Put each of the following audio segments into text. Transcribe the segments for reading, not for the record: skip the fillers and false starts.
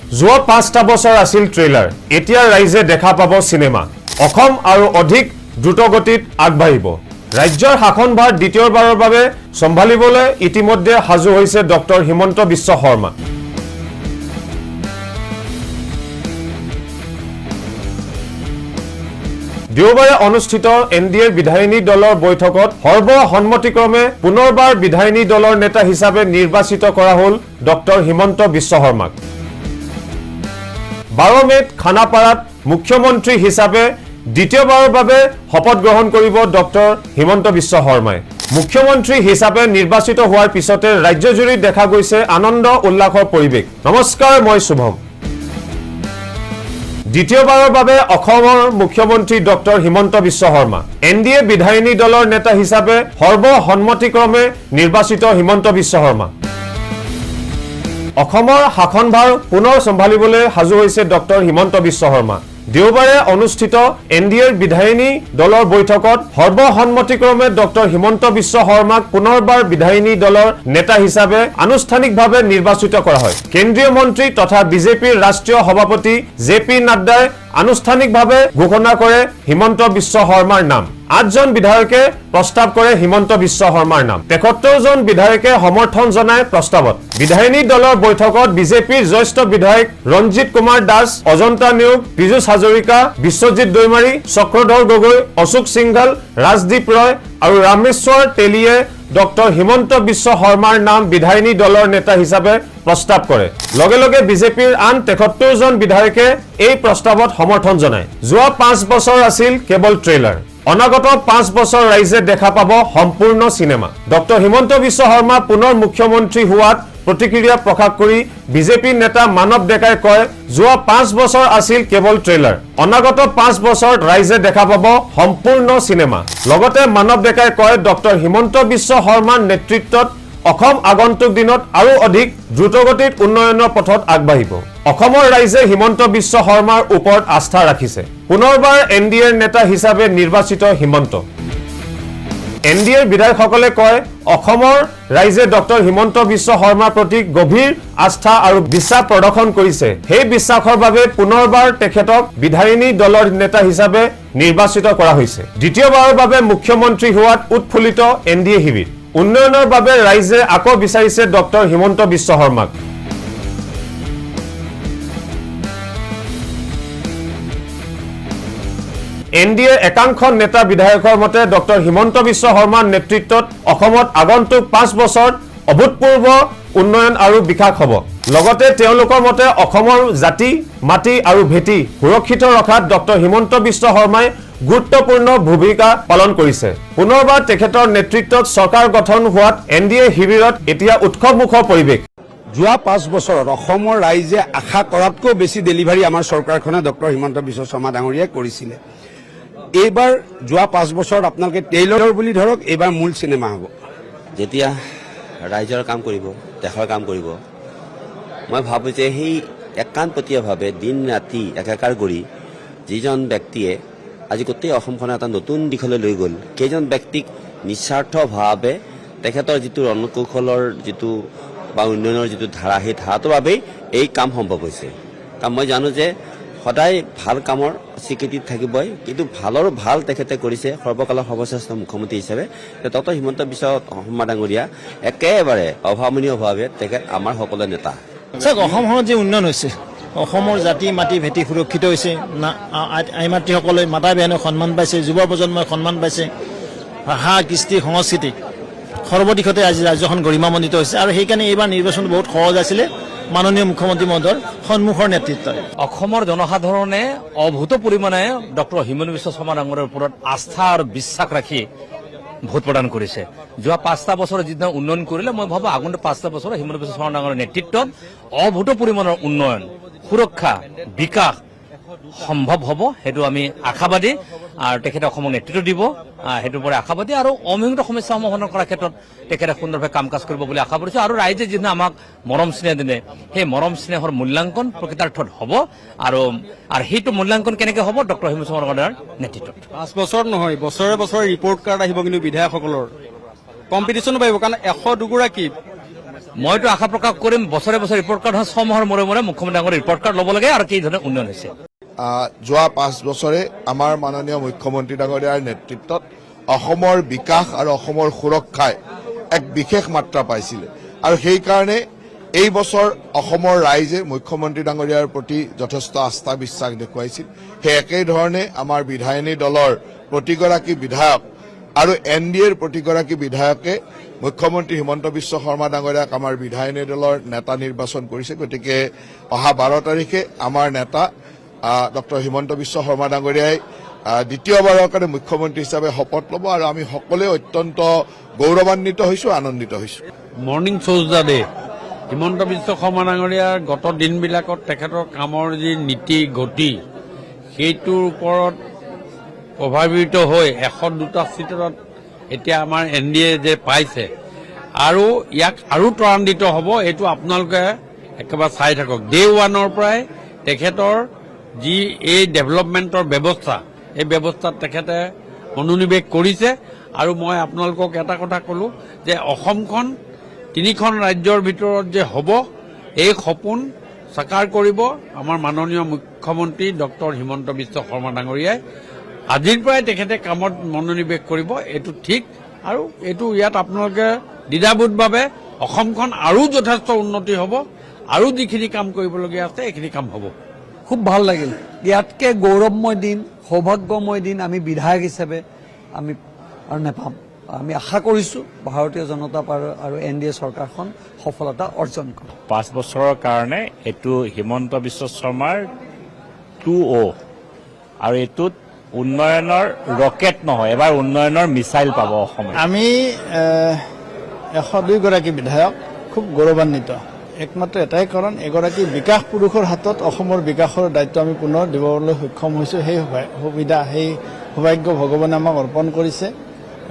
যোৱা 5টা বছৰ আছিল ট্ৰেইলাৰ এতিয়া ৰাইজে দেখা পাব সিনেমা অসম আৰু অধিক দ্ৰুতগতিত আগবাঢ়িব ৰাজ্যৰ শাসনভাৰ দ্বিতীয়বাৰৰ বাবে সম্ভালিবলৈ ইতিমধ্যে হাজু হৈছে ডক্টৰ হিমন্ত বিশ্ব শৰ্মা দেওবাৰে অনুষ্ঠিত এনডিএৰ বিধায়িনী দলৰ বৈঠকত সৰ্বসন্মতিক্ৰমে পুনৰবাৰ বিধায়িনী দলৰ নেতা হিচাপে নিৰ্বাচিত কৰা হ'ল ডক্টৰ হিমন্ত বিশ্ব শৰ্মাক 12 মেত খানাপাৰাত মুখ্যমন্ত্ৰী হিচাপে দ্বিতীয়বাৰৰ বাবে শপত গ্ৰহণ কৰিব ডক্টৰ হিমন্ত বিশ্ব শৰ্মাই মুখ্যমন্ত্ৰী হিচাপে নিৰ্বাচিত হোৱাৰ পিছতে ৰাজ্যজুৰি দেখা গৈছে আনন্দ উল্লাসৰ পৰিৱেশ নমস্কাৰ মই শুভম দ্বিতীয়বাৰৰ বাবে অসমৰ মুখ্যমন্ত্ৰী ডক্টৰ হিমন্ত বিশ্ব শৰ্মা এনডিএ বিধায়িনী দলৰ নেতা হিচাপে সৰ্বসন্মতিক্ৰমে নিৰ্বাচিত হিমন্ত বিশ্ব শৰ্মা অসমৰ শাসনভাৰ পুনৰ সম্ভালিবলৈ হাজু হৈছে ডক্টৰ হিমন্ত বিশ্ব শৰ্মা দেওবাৰে অনুষ্ঠিত এনডিএৰ বিধায়িনী দলৰ বৈঠকত সৰ্বসন্মতিক্ৰমে ডক্টৰ হিমন্ত বিশ্ব শৰ্মাক পুনৰবাৰ বিধায়িনী দলৰ নেতা হিচাপে আনুষ্ঠানিকভাৱে নিৰ্বাচিত কৰা হয় কেন্দ্ৰীয় মন্ত্ৰী তথা বিজেপিৰ ৰাষ্ট্ৰীয় সভাপতি জেপি নাড্ডাই আনুষ্ঠানিকভাৱে ঘোষণা কৰে হিমন্ত বিশ্ব শৰ্মাৰ নাম 8 জন বিধায়কে প্ৰস্তাৱ কৰে হিমন্ত বিশ্ব শৰ্মাৰ নাম 73 জন বিধায়কে সমৰ্থন জনায় প্ৰস্তাৱত বিধায়িনী দলৰ বৈঠকত বিজেপিৰ জ্যেষ্ঠ বিধায়ক ৰঞ্জিত কুমাৰ দাস অজন্তা নিয়োগ পীযুষ হাজৰিকা বিশ্বজিৎ দৈমাৰী চক্ৰধৰ গগৈ অশোক সিংঘল ৰাজদীপ ৰয় আৰু ৰামেশ্বৰ তেলিয়ে ডক্টৰ হিমন্ত বিশ্ব শৰ্মাৰ নাম বিধায়িনী দলৰ নেতা হিচাপে প্ৰস্তাৱ কৰে লগে লগে বিজেপিৰ আন 73 জন বিধায়কে এই প্ৰস্তাৱত সমৰ্থন জনায় যোৱা 5 বছৰ আছিল কেৱল ট্ৰেইলাৰ অনাগত 5 বছৰ ৰাইজে দেখা পাব সম্পূৰ্ণ সিনেমা ডক্টৰ হিমন্ত বিশ্ব শৰ্মা পুনৰ মুখ্যমন্ত্ৰী হোৱাত প্ৰতিক্ৰিয়া প্ৰকাশ কৰি বিজেপি নেতা মানৱ ডেকাই কয় যোৱা 5 বছৰ আছিল কেৱল ট্ৰেইলাৰ অনাগত 5 বছৰত ৰাইজে দেখা পাব সম্পূৰ্ণ সিনেমা লগতে মানৱ ডেকাই কয় ডক্টৰ হিমন্ত বিশ্ব শৰ্মাৰ নেতৃত্বত অসম আগন্তুক দিনত আৰু অধিক দ্ৰুতগতিত উন্নয়নৰ পথত আগবাঢ়িব অসমৰ ৰাইজে হিমন্ত বিশ্ব শৰ্মাৰ ওপৰত আস্থা ৰাখিছে পুনৰবাৰ এনডিএৰ নেতা হিচাপে নিৰ্বাচিত হিমন্ত এনডিএৰ বিধায়কসকলে কয় অসমৰ ৰাইজে ডক্টৰ হিমন্ত বিশ্ব শৰ্মাৰ প্ৰতি গভীৰ আস্থা আৰু বিশ্বাস প্ৰদৰ্শন কৰিছে সেই বিশ্বাসৰ বাবে পুনৰবাৰ তেখেতক বিধায়িনী দলৰ নেতা হিচাপে নিৰ্বাচিত কৰা হৈছে দ্বিতীয়বাৰৰ বাবে মুখ্যমন্ত্ৰী হোৱাত উৎফুল্লিত এনডিএ শিবিৰ উন্নয়নৰ বাবে ৰাইজে আকৌ বিচাৰিছে ডক্টৰ হিমন্ত বিশ্ব শৰ্মাক এনডিএ একাংশ নেতা বিধায়কৰ মতে ডক্টৰ হিমন্ত বিশ্ব শৰ্মাৰ নেতৃত্বত অসমত আগন্তুক 5 বছৰত অভূতপূৰ্ব উন্নয়ন আৰু বিকাশ হ'ব লগতে তেওঁলোকৰ মতে অসমৰ জাতি মাটি আৰু ভেটি সুৰক্ষিত ৰখাত ডক্টৰ হিমন্ত বিশ্ব শৰ্মাই গুৰুত্বপূৰ্ণ ভূমিকা পালন কৰিছে পুনৰবাৰ তেখেতৰ নেতৃত্বত চৰকাৰ গঠন হোৱাত এনডিএ শিবিৰত এতিয়া উৎসৱমুখৰ পৰিৱেশ যোৱা 5 বছৰত অসমৰ ৰাইজে আশা কৰাতকৈ বেছি ডেলিভাৰী আমাৰ চৰকাৰখনে ডক্টৰ হিমন্ত বিশ্ব শৰ্মা ডাঙৰীয়াই কৰিছিলে এইবাৰ যোৱা 5 বছৰত আপোনালোকে ট্ৰেইলাৰ বুলি ধৰক এইবাৰ মূল সিনেমা হ'ব যেতিয়া ৰাইজৰ কাম কৰিব দেশৰ কাম কৰিব মই ভাবো যে সেই একান্তপতীয়ভাৱে দিন ৰাতি একাকাৰ কৰি যিজন ব্যক্তিয়ে আজি গোটেই অসমখন এটা নতুন দিশলৈ লৈ গ'ল কেইজন ব্যক্তিক নিস্বাৰ্থভাৱে তেখেতৰ যিটো ৰণকৌশলৰ যিটো বা উন্নয়নৰ যিটো ধাৰা সেই ধাৰাটোৰ বাবেই এই কাম সম্ভৱ হৈছে কাৰণ মই জানো যে সদায় ভাল কামৰ স্বীকৃতি থাকিবই কিন্তু ভালৰ ভাল তেখেতে কৰিছে সৰ্বকালৰ সৰ্বশ্ৰেষ্ঠ মুখ্যমন্ত্ৰী হিচাপে ডক্টৰ হিমন্ত বিশ্ব শৰ্মা ডাঙৰীয়া একেবাৰে অভাৱনীয়ভাৱে তেখেত আমাৰ সকলোৰে নেতা চাওক অসমখনত যে উন্নয়ন হৈছে অসমৰ জাতি মাটি ভেটি সুৰক্ষিত হৈছে আই মাতৃসকলে মাতা বেহানে সন্মান পাইছে যুৱ প্ৰজন্মই সন্মান পাইছে ভাষা কৃষ্টি সংস্কৃতি সৰ্বদিশতে আজি ৰাজ্যখন গৰিমামণ্ডিত হৈছে আৰু সেইকাৰণে এইবাৰ নিৰ্বাচন বহুত সহজ আছিলে মাননীয় মুখ্যমন্ত্ৰী মহোদয়ৰ সন্মুখৰ নেতৃত্বত অসমৰ জনসাধাৰণে অভূত পৰিমাণে ডক্টৰ হিমন্ত বিশ্ব শৰ্মা ডাঙৰীয়াৰ ওপৰত আস্থা আৰু বিশ্বাস ৰাখি ভোট প্ৰদান কৰিছে যোৱা 5টা বছৰ যিদিনা উন্নয়ন কৰিলে মই ভাবো আগন্তুক 5টা বছৰ হিমন্ত বিশ্ব শৰ্মা ডাঙৰীয়াৰ নেতৃত্বত অভূত পৰিমাণৰ উন্নয়ন সুৰক্ষা বিকাশ সম্ভৱ হ'ব সেইটো আমি আশাবাদী আৰু তেখেতে অসমক নেতৃত্ব দিব সেইটোৰ পৰা আশাবাদী আৰু অমীমাংসিত সমস্যা সমাধান কৰাৰ ক্ষেত্ৰত তেখেতে সুন্দৰভাৱে কাম কাজ কৰিব বুলি আশা কৰিছো আৰু ৰাইজে যিদিনা আমাক মৰম স্নেহ দিলে সেই মৰম স্নেহৰ মূল্যাংকন প্ৰকৃতাৰ্থত হ'ব আৰু সেইটো মূল্যাংকন কেনেকৈ হ'ব ডক্টৰ হিমন্ত শৰ্মা ডাঙৰীয়াৰ নেতৃত্বত 5 বছৰ নহয় বছৰে বছৰে ৰিপৰ্ট কাৰ্ড আহিব কিন্তু বিধায়কসকলৰ কম্পিটিশ্যনো বাঢ়িব কাৰণ 102 গৰাকী মইতো আশা প্ৰকাশ কৰিম বছৰে বছৰে ৰিপৰ্ট কাৰ্ড হয়, 6 মাহৰ মূৰে মূৰে মুখ্যমন্ত্ৰী ডাঙৰীয়াৰ ৰিপৰ্ট কাৰ্ড ল'ব লাগে আৰু কি ধৰণে উন্নয়ন হৈছে। যোৱা 5 বছৰে আমাৰ মাননীয় মুখ্যমন্ত্ৰী ডাঙৰীয়াৰ নেতৃত্বত অসমৰ বিকাশ আৰু অসমৰ সুৰক্ষাই এক বিশেষ মাত্ৰা পাইছিলে আৰু সেইকাৰণে এই বছৰ অসমৰ ৰাইজে মুখ্যমন্ত্ৰী ডাঙৰীয়াৰ প্ৰতি যথেষ্ট আস্থা বিশ্বাস দেখুৱাইছিল। সেই একেধৰণে আমাৰ বিধায়িনী দলৰ প্ৰতিগৰাকী বিধায়ক আৰু NDAৰ প্ৰতিগৰাকী বিধায়কে মুখ্যমন্ত্ৰী হিমন্ত বিশ্ব শৰ্মা ডাঙৰীয়াক আমাৰ বিধায়িনী দলৰ নেতা নিৰ্বাচন কৰিছে। গতিকে অহা 12 তাৰিখে আমাৰ নেতা ডক্টৰ হিমন্ত বিশ্ব শৰ্মা ডাঙৰীয়াই দ্বিতীয়বাৰৰ কাৰণে মুখ্যমন্ত্ৰী হিচাপে শপত ল'ব আৰু আমি সকলোৱে অত্যন্ত গৌৰৱান্বিত হৈছো, আনন্দিত হৈছো। মৰ্ণিং শ্ব'জ দা ডে। হিমন্ত বিশ্ব শৰ্মা ডাঙৰীয়াৰ গত দিনবিলাকত তেখেতৰ কামৰ যি নীতি গতি সেইটোৰ ওপৰত প্ৰভাৱিত হৈ 102টা চিটত এতিয়া আমাৰ NDA যে পাইছে আৰু ইয়াক আৰু ত্বৰান্বিত হ'ব, এইটো আপোনালোকে একেবাৰে চাই থাকক। ডে 1ৰ পৰাই তেখেতৰ যি এই ডেভেলপমেণ্টৰ ব্যৱস্থা, এই ব্যৱস্থাত তেখেতে মনোনিৱেশ কৰিছে আৰু মই আপোনালোকক এটা কথা ক'লো যে অসমখন 3খন ৰাজ্যৰ ভিতৰত যে হ'ব, এই সপোন সাকাৰ কৰিব আমাৰ মাননীয় মুখ্যমন্ত্ৰী ডক্টৰ হিমন্ত বিশ্ব শৰ্মা ডাঙৰীয়াই। আজিৰ পৰাই তেখেতে কামত মনোনিৱেশ কৰিব, এইটো ঠিক। আৰু এইটো ইয়াত আপোনালোকে দ্বিধাবোধভাৱে অসমখন আৰু যথেষ্ট উন্নতি হ'ব আৰু যিখিনি কাম কৰিবলগীয়া আছে এইখিনি কাম হ'ব। খুব ভাল লাগিল। ইয়াতকৈ গৌৰৱময় দিন, সৌভাগ্যময় দিন আমি বিধায়ক হিচাপে আমি আৰু নাপাম। আমি আশা কৰিছোঁ ভাৰতীয় জনতা পাৰ্টি আৰু NDA চৰকাৰখন সফলতা অৰ্জন কৰে। 5 বছৰৰ কাৰণে এইটো হিমন্ত বিশ্ব শৰ্মাৰ 2O আৰু এইটোত উন্নয়নৰ ৰকেট নহয়, এবাৰ উন্নয়নৰ মিছাইল পাব অসমে। আমি 102 গৰাকী বিধায়ক খুব গৌৰৱান্বিত। একমাত্ৰ এটাই কাৰণ, এগৰাকী বিকাশ পুৰুষৰ হাতত অসমৰ বিকাশৰ দায়িত্ব আমি পুনৰ দিবলৈ সক্ষম হৈছোঁ। সেই সুবিধা, সেই সৌভাগ্য ভগৱানে আমাক অৰ্পণ কৰিছে।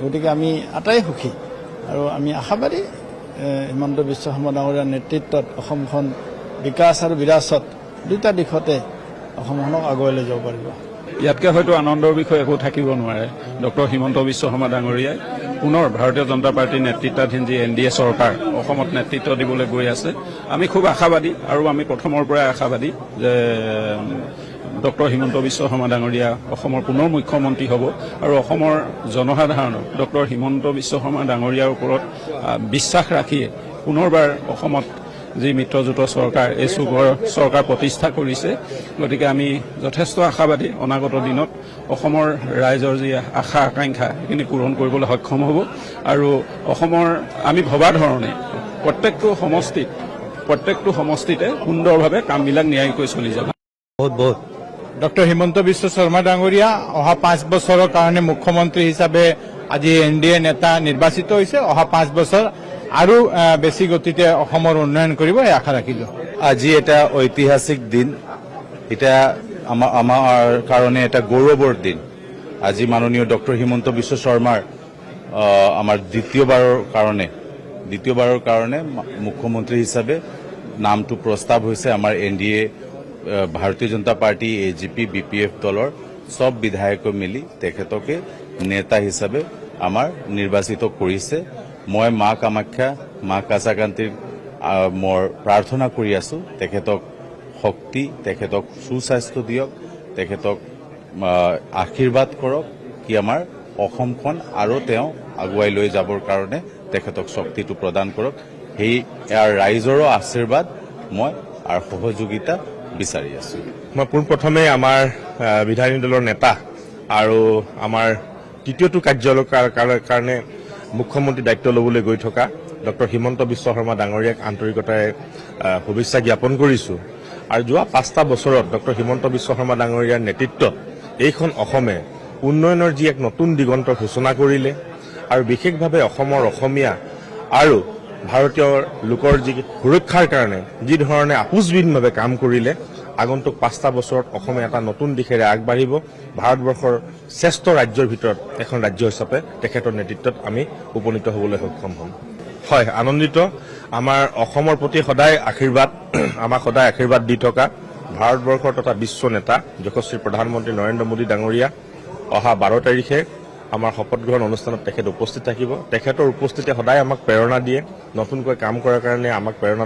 গতিকে আমি আটাই সুখী আৰু আমি আশাবাদী হিমন্ত বিশ্ব শৰ্মা ডাঙৰীয়াৰ নেতৃত্বত অসমখন বিকাশ আৰু বিৰাসত দুটা দিশতে অসমখনক আগুৱাই লৈ যাব পাৰিব। ইয়াতকৈ হয়তো আনন্দৰ বিষয় একো থাকিব নোৱাৰে। ডক্টৰ হিমন্ত বিশ্ব শৰ্মা ডাঙৰীয়াই পুনৰ ভাৰতীয় জনতা পাৰ্টীৰ নেতৃত্বাধীন যি NDA চৰকাৰ অসমত নেতৃত্ব দিবলৈ গৈ আছে, আমি খুব আশাবাদী আৰু আমি প্ৰথমৰ পৰাই আশাবাদী যে ডক্টৰ হিমন্ত বিশ্ব শৰ্মা ডাঙৰীয়া অসমৰ পুনৰ মুখ্যমন্ত্ৰী হ'ব আৰু অসমৰ জনসাধাৰণক ডক্টৰ হিমন্ত বিশ্ব শৰ্মা ডাঙৰীয়াৰ ওপৰত বিশ্বাস ৰাখিয়ে পুনৰবাৰ অসমত যি মিত্ৰজোঁটৰ চৰকাৰ, এই চৰকাৰ প্ৰতিষ্ঠা কৰিছে। গতিকে আমি যথেষ্ট আশাবাদী অনাগত দিনত অসমৰ ৰাইজৰ যি আশা আকাংক্ষা সেইখিনি পূৰণ কৰিবলৈ সক্ষম হ'ব আৰু অসমৰ আমি ভবা ধৰণে প্ৰত্যেকটো সমষ্টিতে সুন্দৰভাৱে কামবিলাক ন্যায়কৈ চলি যাব। বহুত ডক্টৰ হিমন্ত বিশ্ব শৰ্মা ডাঙৰীয়া অহা 5 বছৰৰ কাৰণে মুখ্যমন্ত্ৰী হিচাপে আজি NDA নেতা নিৰ্বাচিত হৈছে। অহা 5 বছৰ আৰু বেছি গতিতে অসমৰ উন্নয়ন কৰিব, এই আশা ৰাখিলোঁ। আজি এটা ঐতিহাসিক দিন, এটা আমাৰ কাৰণে এটা গৌৰৱৰ দিন। আজি মাননীয় ডক্টৰ হিমন্ত বিশ্ব শৰ্মাৰ আমাৰ দ্বিতীয়বাৰৰ কাৰণে মুখ্যমন্ত্ৰী হিচাপে নামটো প্ৰস্তাৱ হৈছে। আমাৰ NDA ভাৰতীয় জনতা পাৰ্টি, AGP, BPF দলৰ সব বিধায়কে মিলি তেখেতকে নেতা হিচাপে আমাৰ নিৰ্বাচিত কৰিছে। মই মা কামাখ্যা, মা কাছাকান্তিৰ মই প্ৰাৰ্থনা কৰি আছো, তেখেতক শক্তি, তেখেতক সুস্বাস্থ্য দিয়ক, তেখেতক আশীৰ্বাদ কৰক, কি আমাৰ অসমখন আৰু তেওঁ আগুৱাই লৈ যাবৰ কাৰণে তেখেতক শক্তিটো প্ৰদান কৰক। সেই ৰাইজৰো আশীৰ্বাদ মই আৰু সহযোগিতা বিচাৰি আছো। মই পোনপ্ৰথমে আমাৰ বিধায়িনী দলৰ নেতা আৰু আমাৰ তৃতীয়টো কাৰ্যালয়ৰ কাৰণে মুখ্যমন্ত্ৰী দায়িত্ব ল'বলৈ গৈ থকা ডক্টৰ হিমন্ত বিশ্ব শৰ্মা ডাঙৰীয়াক আন্তৰিকতাৰে শুভেচ্ছা জ্ঞাপন কৰিছোঁ। আৰু যোৱা 5টা বছৰত ডক্টৰ হিমন্ত বিশ্ব শৰ্মা ডাঙৰীয়াৰ নেতৃত্বত এইখন অসমে উন্নয়নৰ যি এক নতুন দিগন্তৰ সূচনা কৰিলে আৰু বিশেষভাৱে অসমৰ অসমীয়া আৰু ভাৰতীয় লোকৰ যি সুৰক্ষাৰ কাৰণে যি ধৰণে আপোচবিহীনভাৱে কাম কৰিলে, আগন্তুক 5টা বছৰত অসমে এটা নতুন দিশেৰে আগবাঢ়িব। ভাৰতবৰ্ষৰ শ্ৰেষ্ঠ ৰাজ্যৰ ভিতৰত এখন ৰাজ্য হিচাপে তেখেতৰ নেতৃত্বত আমি উপনীত হ'বলৈ সক্ষম হ'ম। হয়, আনন্দিত। আমাৰ অসমৰ প্ৰতি সদায় আশীৰ্বাদ দি থকা ভাৰতবৰ্ষৰ তথা বিশ্ব নেতা যশস্বী প্ৰধানমন্ত্ৰী নৰেন্দ্ৰ মোদী ডাঙৰীয়া অহা 12 তাৰিখে আমাৰ শপত গ্ৰহণ অনুষ্ঠানত তেখেত উপস্থিত থাকিব। তেখেতৰ উপস্থিতি সদায় আমাক প্ৰেৰণা দিয়ে, নতুনকৈ কাম কৰাৰ কাৰণে আমাক প্ৰেৰণা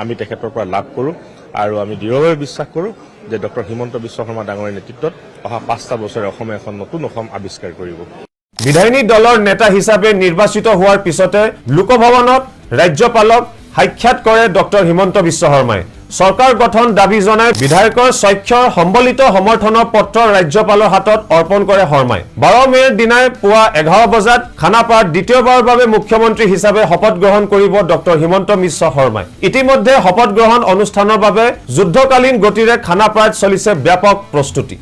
আমি তেখেতৰ পৰা লাভ কৰোঁ আৰু আমি দৃঢ়ভাৱে বিশ্বাস কৰোঁ যে ডক্টৰ হিমন্ত বিশ্ব শৰ্মা ডাঙৰীয়াৰ নেতৃত্বত অহা 5টা বছৰে অসমে এখন নতুন অসম আৱিষ্কাৰ কৰিব। বিধায়িনী দলৰ নেতা হিচাপে নিৰ্বাচিত হোৱাৰ পিছতে লোকভৱনত ৰাজ্যপালক সাক্ষাৎ কৰে ডক্টৰ হিমন্ত বিশ্ব শৰ্মাই। চৰকাৰ গঠন দাবী জনাই বিধায়কৰ স্বাক্ষৰ সম্বলিত সমৰ্থনৰ পত্ৰ ৰাজ্যপালৰ হাতত অৰ্পণ কৰে শৰ্মাই। 12 মেৰ দিনাই পুৱা 11 বজাত খানাপাৰাত দ্বিতীয়বাৰৰ বাবে মুখ্যমন্ত্ৰী হিচাপে শপত গ্ৰহণ কৰিব ডক্টৰ হিমন্ত বিশ্ব শৰ্মাই। ইতিমধ্যে শপত গ্ৰহণ অনুষ্ঠানৰ বাবে যুদ্ধকালীন গতিৰে খানাপাৰাত চলিছে ব্যাপক প্ৰস্তুতি।